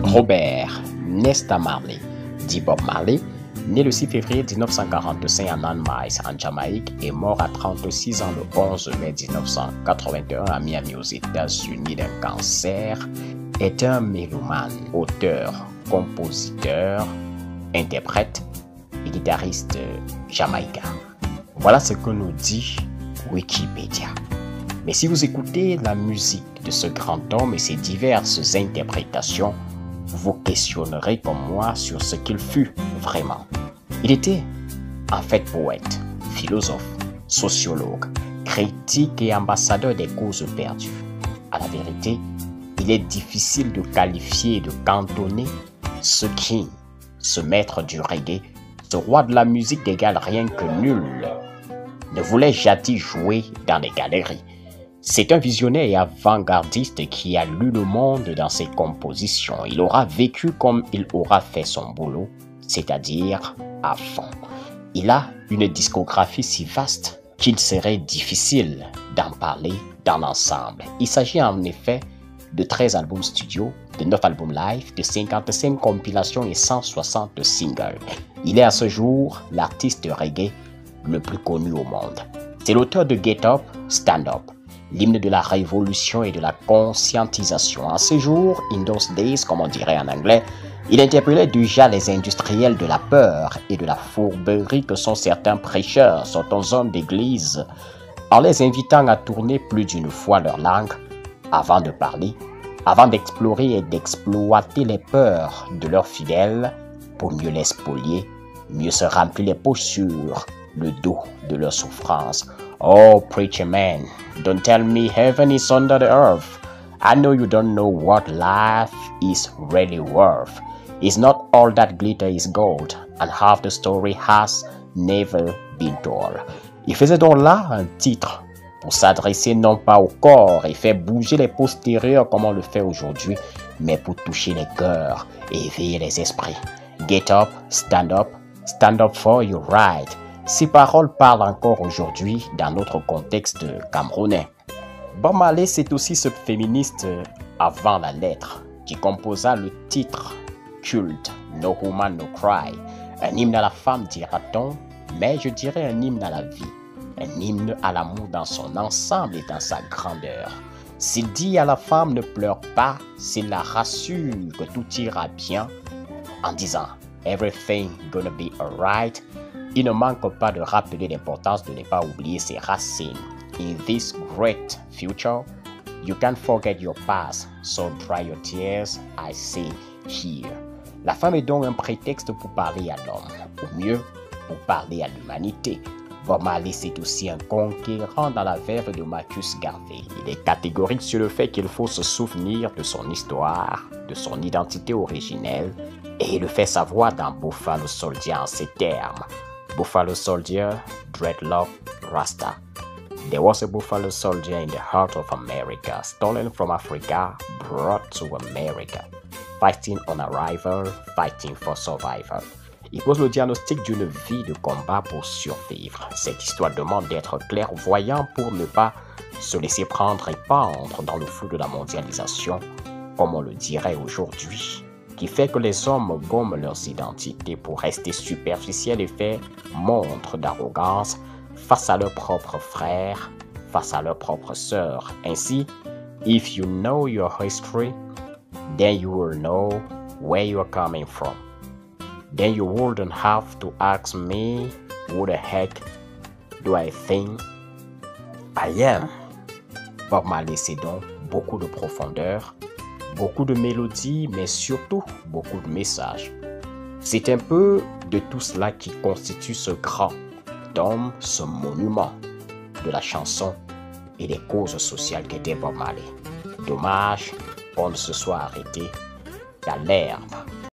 Robert Nesta Marley, dit Bob Marley, né le 6 février 1945 à Nanmais, en Jamaïque, et mort à 36 ans le 11 mai 1981 à Miami, aux États-Unis, d'un cancer, est un mélomane, auteur, compositeur, interprète et guitariste jamaïcain. Voilà ce que nous dit Wikipédia. Mais si vous écoutez la musique de ce grand homme et ses diverses interprétations, vous vous questionnerez comme moi sur ce qu'il fut vraiment. Il était en fait poète, philosophe, sociologue, critique et ambassadeur des causes perdues. À la vérité, il est difficile de qualifier et de cantonner ce king, ce maître du reggae, ce roi de la musique d'égal rien que nul, ne voulait jadis jouer dans les galeries. C'est un visionnaire et avant-gardiste qui a lu le monde dans ses compositions. Il aura vécu comme il aura fait son boulot, c'est-à-dire à fond. Il a une discographie si vaste qu'il serait difficile d'en parler dans l'ensemble. Il s'agit en effet de 13 albums studio, de 9 albums live, de 55 compilations et 160 singles. Il est à ce jour l'artiste reggae le plus connu au monde. C'est l'auteur de Get Up, Stand Up, l'hymne de la révolution et de la conscientisation. En ce jour, in those days, comme on dirait en anglais, il interpellait déjà les industriels de la peur et de la fourberie que sont certains prêcheurs, certains hommes d'église, en les invitant à tourner plus d'une fois leur langue avant de parler, avant d'explorer et d'exploiter les peurs de leurs fidèles pour mieux les spolier, mieux se remplir les poches sur le dos de leur souffrance. Oh, preacher man, don't tell me heaven is under the earth. I know you don't know what life is really worth. It's not all that glitter is gold, and half the story has never been told. Il faisait donc là un titre pour s'adresser non pas au corps et faire bouger les postérieurs comme on le fait aujourd'hui, mais pour toucher les cœurs et éveiller les esprits. Get up, stand up for your right. Ces paroles parlent encore aujourd'hui dans notre contexte camerounais. Bob Marley, c'est aussi ce féministe avant la lettre qui composa le titre culte No Woman No Cry, un hymne à la femme dira-t-on, mais je dirais un hymne à la vie, un hymne à l'amour dans son ensemble et dans sa grandeur. S'il dit à la femme ne pleure pas, s'il la rassure que tout ira bien, en disant everything gonna be alright, il ne manque pas de rappeler l'importance de ne pas oublier ses racines. In this great future, you can't forget your past, so dry your tears, I say here. La femme est donc un prétexte pour parler à l'homme, ou mieux, pour parler à l'humanité. Bob Marley, c'est aussi un conquérant dans la verve de Marcus Garvey. Il est catégorique sur le fait qu'il faut se souvenir de son histoire, de son identité originelle, et il le fait savoir dans Buffalo Soldier en ces termes. Buffalo Soldier, dreadlock, Rasta. There was a Buffalo Soldier in the heart of America, stolen from Africa, brought to America. Fighting on arrival, fighting for survival. Il pose le diagnostic d'une vie de combat pour survivre. Cette histoire demande d'être clairvoyant pour ne pas se laisser prendre et pendre dans le flou de la mondialisation, comme on le dirait aujourd'hui, qui fait que les hommes gomment leurs identités pour rester superficiels et faire montre d'arrogance face à leurs propres frères, face à leurs propres sœurs. Ainsi, if you know your history, then you will know where you are coming from. Then you wouldn't have to ask me, who the heck do I think I am? Bob Marley, c'est donc beaucoup de profondeur, beaucoup de mélodies, mais surtout beaucoup de messages. C'est un peu de tout cela qui constitue ce grand homme, ce monument de la chanson et des causes sociales qu'était Bob Marley. Dommage qu'on ne se soit arrêté qu'à l'herbe.